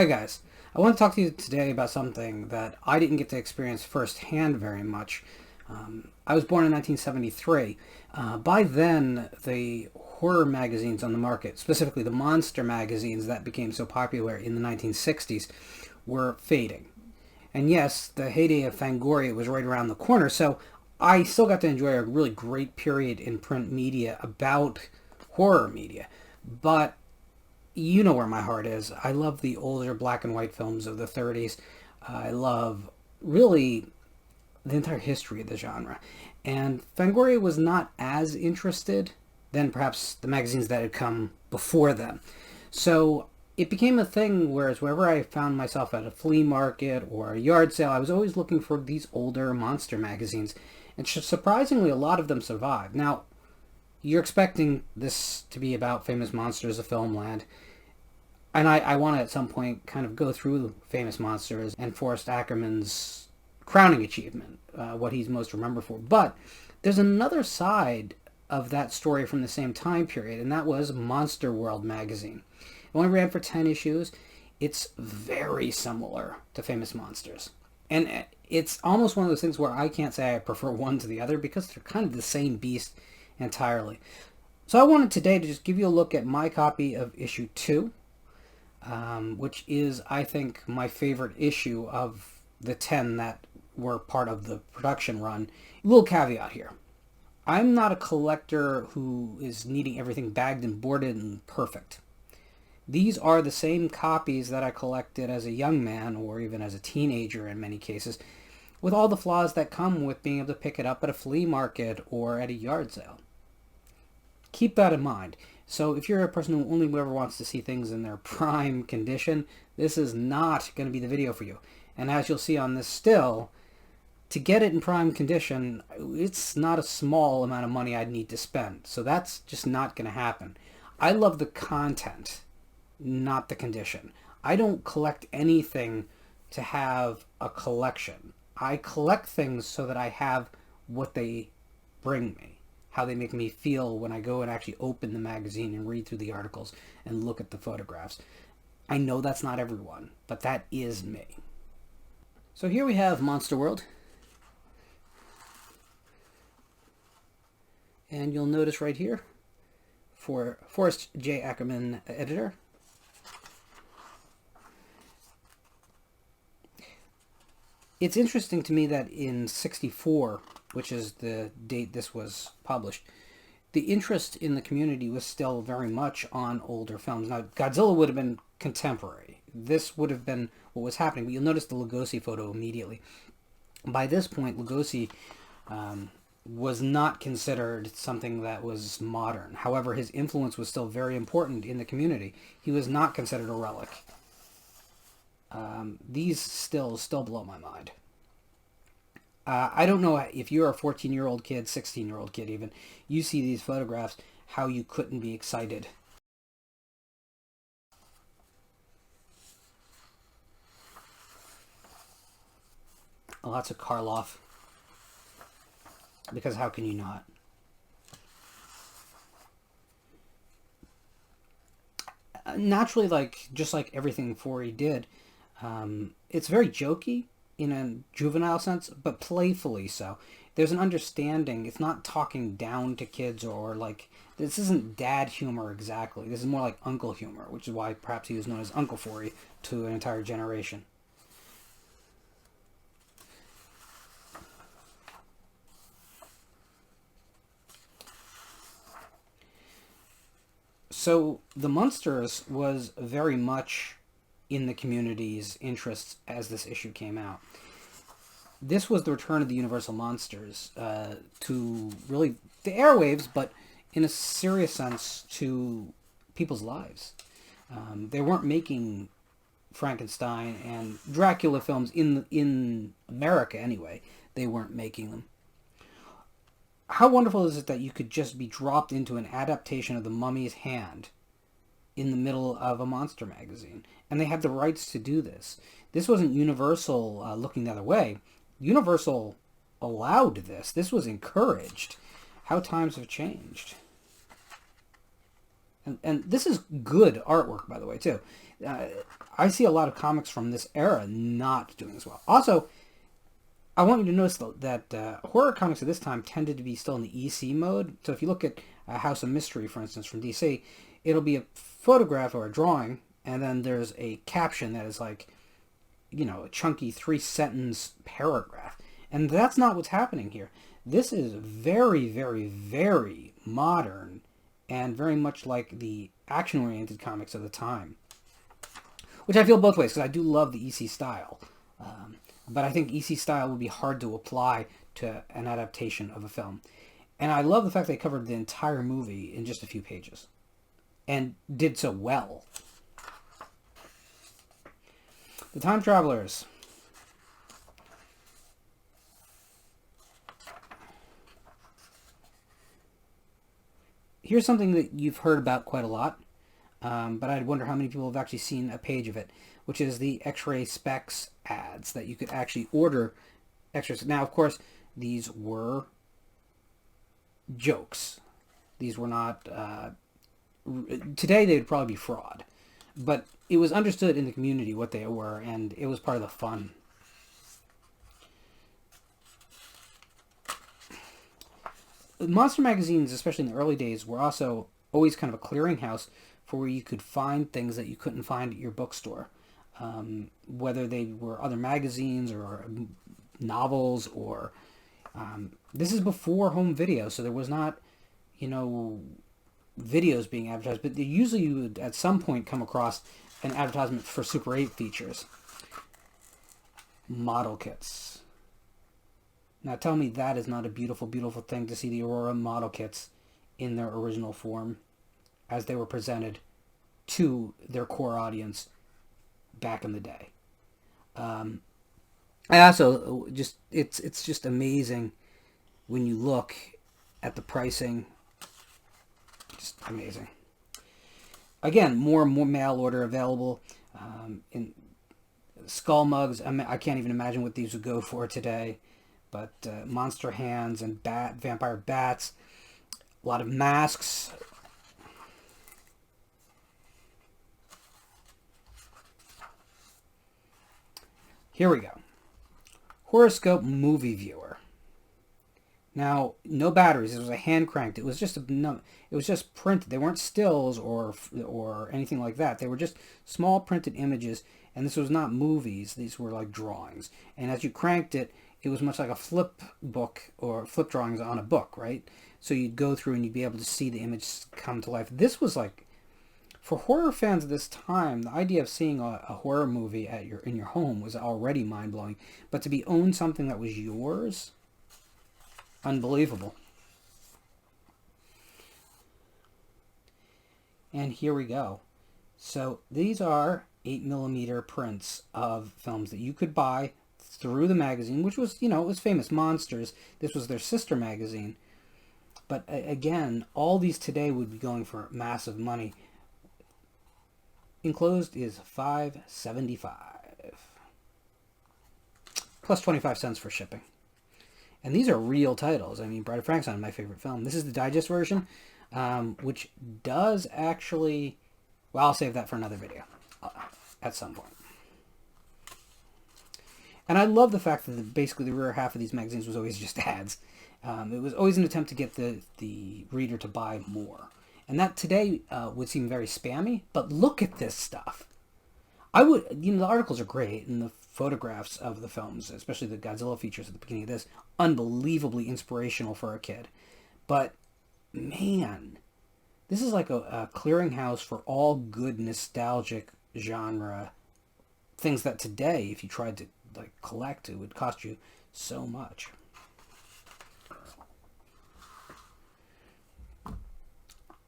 Hi guys, I want to talk to you today about something that I didn't get to experience firsthand very much. I was born in 1973. By then, the horror magazines on the market, specifically the monster magazines that became so popular in the 1960s, were fading. And yes, the heyday of Fangoria was right around the corner, so I still got to enjoy a really great period in print media about horror media. But you know where my heart is. I love the older black and white films of the 30s. I love really the entire history of the genre. And Fangoria was not as interested than perhaps the magazines that had come before them. So it became a thing, whereas wherever I found myself at a flea market or a yard sale, I was always looking for these older monster magazines. And surprisingly, a lot of them survived. Now, you're expecting this to be about famous monsters of filmland. And I want to at some point kind of go through famous monsters and Forrest Ackerman's crowning achievement, what he's most remembered for. But there's another side of that story from the same time period, and that was Monster World magazine. It only ran for 10 issues. It's very similar to Famous Monsters. And it's almost one of those things where I can't say I prefer one to the other because they're kind of the same beast entirely. So I wanted today to just give you a look at my copy of issue 2, which is, I think, my favorite issue of the 10 that were part of the production run. A little caveat here. I'm not a collector who is needing everything bagged and boarded and perfect. These are the same copies that I collected as a young man, or even as a teenager in many cases, with all the flaws that come with being able to pick it up at a flea market or at a yard sale. Keep that in mind. So if you're a person who only ever wants to see things in their prime condition, this is not going to be the video for you. And as you'll see on this still, to get it in prime condition, it's not a small amount of money I'd need to spend. So that's just not going to happen. I love the content, not the condition. I don't collect anything to have a collection. I collect things so that I have what they bring me, how they make me feel when I go and actually open the magazine and read through the articles and look at the photographs. I know that's not everyone, but that is me. So here we have Monster World. And you'll notice right here, for Forrest J. Ackerman, editor. It's interesting to me that in '64, which is the date this was published, the interest in the community was still very much on older films. Now, Godzilla would have been contemporary. This would have been what was happening, but you'll notice the Lugosi photo immediately. By this point, Lugosi was not considered something that was modern. However, his influence was still very important in the community. He was not considered a relic. These still blow my mind. I don't know if you're a 14-year-old kid, 16-year-old kid even, you see these photographs, how you couldn't be excited. Lots of Karloff. Because how can you not? Naturally, just like everything Forey did, it's very jokey in a juvenile sense, but playfully so. There's an understanding. It's not talking down to kids or this isn't dad humor exactly. This is more like uncle humor, which is why perhaps he was known as Uncle Forey to an entire generation. So the Munsters was very much in the community's interests as this issue came out. This was the return of the Universal Monsters to really the airwaves, but in a serious sense to people's lives. They weren't making Frankenstein and Dracula films in America anyway. They weren't making them. How wonderful is it that you could just be dropped into an adaptation of The Mummy's Hand in the middle of a monster magazine? And they had the rights to do this. This wasn't Universal looking the other way. Universal allowed this. This was encouraged. How times have changed. And this is good artwork, by the way, too. I see a lot of comics from this era not doing as well. Also, I want you to notice that horror comics at this time tended to be still in the EC mode. So if you look at House of Mystery, for instance, from DC, it'll be a photograph or a drawing, and then there's a caption that is like, a chunky 3-sentence paragraph. And that's not what's happening here. This is very, very, very modern and very much like the action-oriented comics of the time. Which I feel both ways, because I do love the EC style. But I think EC style would be hard to apply to an adaptation of a film. And I love the fact they covered the entire movie in just a few pages. And did so well. The Time Travelers. Here's something that you've heard about quite a lot, but I wonder how many people have actually seen a page of it, which is the X-ray specs ads that you could actually order extras. Now, of course, these were jokes. These were not... today they would probably be fraud. But it was understood in the community what they were, and it was part of the fun. Monster magazines, especially in the early days, were also always kind of a clearinghouse for where you could find things that you couldn't find at your bookstore. Whether they were other magazines or novels or... this is before home video, so there was not, videos being advertised, but usually you would at some point come across an advertisement for Super 8 features. Model kits. Now tell me that is not a beautiful, beautiful thing to see the Aurora model kits in their original form as they were presented to their core audience back in the day. I also just, it's just amazing when you look at the pricing. Just amazing. Again, more and more mail order available. In skull mugs, I can't even imagine what these would go for today. But monster hands and vampire bats. A lot of masks. Here we go. Horoscope movie viewer. Now, no batteries. It was a hand cranked. It was just it was just printed. They weren't stills or anything like that. They were just small printed images. And this was not movies. These were like drawings. And as you cranked it, it was much like a flip book or flip drawings on a book, right? So you'd go through and you'd be able to see the image come to life. This was like, for horror fans at this time, the idea of seeing a horror movie in your home was already mind-blowing. But to own something that was yours, unbelievable. And here we go. So these are 8mm prints of films that you could buy through the magazine, which was, it was famous. Monsters. This was their sister magazine. But again, all these today would be going for massive money. Enclosed is $5.75 plus 25 cents for shipping. And these are real titles. I mean, Bride of Frankenstein, my favorite film. This is the digest version, which does actually... Well, I'll save that for another video at some point. And I love the fact that basically the rear half of these magazines was always just ads. It was always an attempt to get the reader to buy more. And that today would seem very spammy, but look at this stuff. The articles are great, and the photographs of the films, especially the Godzilla features at the beginning of this, unbelievably inspirational for a kid. But, man, this is like a clearinghouse for all good nostalgic genre things that today, if you tried to collect, it would cost you so much.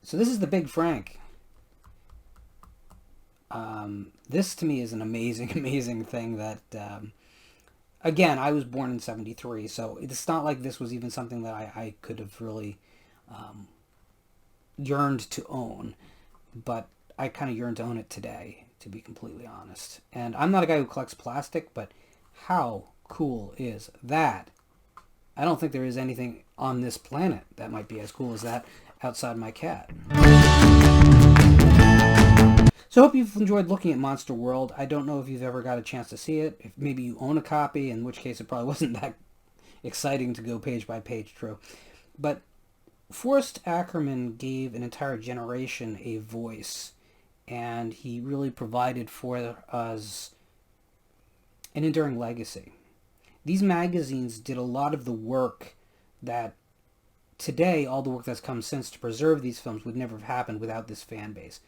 So this is the Big Frank. This to me is an amazing, amazing thing that, again, I was born in 73, so it's not like this was even something that I could have really yearned to own, but I kind of yearn to own it today, to be completely honest. And I'm not a guy who collects plastic, but how cool is that? I don't think there is anything on this planet that might be as cool as that outside my cat. So I hope you've enjoyed looking at Monster World. I don't know if you've ever got a chance to see it. If maybe you own a copy, in which case it probably wasn't that exciting to go page by page through. But Forrest Ackerman gave an entire generation a voice, and he really provided for us an enduring legacy. These magazines did a lot of the work that today, all the work that's come since to preserve these films would never have happened without this fan base.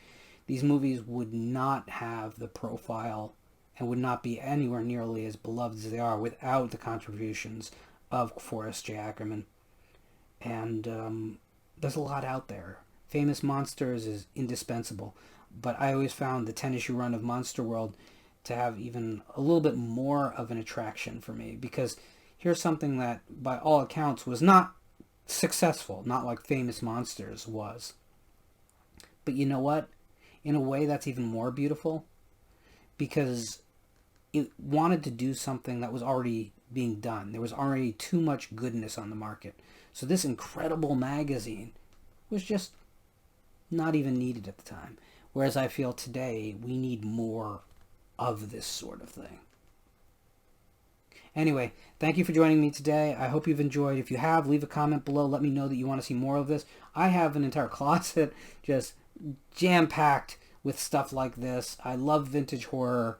These movies would not have the profile and would not be anywhere nearly as beloved as they are without the contributions of Forrest J. Ackerman. And there's a lot out there. Famous Monsters is indispensable, but I always found the 10-issue run of Monster World to have even a little bit more of an attraction for me, because here's something that, by all accounts, was not successful, not like Famous Monsters was. But you know what? In a way, that's even more beautiful, because it wanted to do something that was already being done. There was already too much goodness on the market. So this incredible magazine was just not even needed at the time. Whereas I feel today we need more of this sort of thing. Anyway, thank you for joining me today. I hope you've enjoyed. If you have, leave a comment below. Let me know that you want to see more of this. I have an entire closet just jam-packed with stuff like this. I love vintage horror.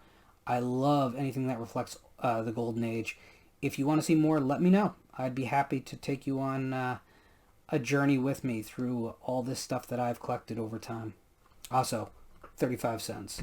I love anything that reflects the Golden Age. If you want to see more, let me know. I'd be happy to take you on a journey with me through all this stuff that I've collected over time. Also, 35 cents.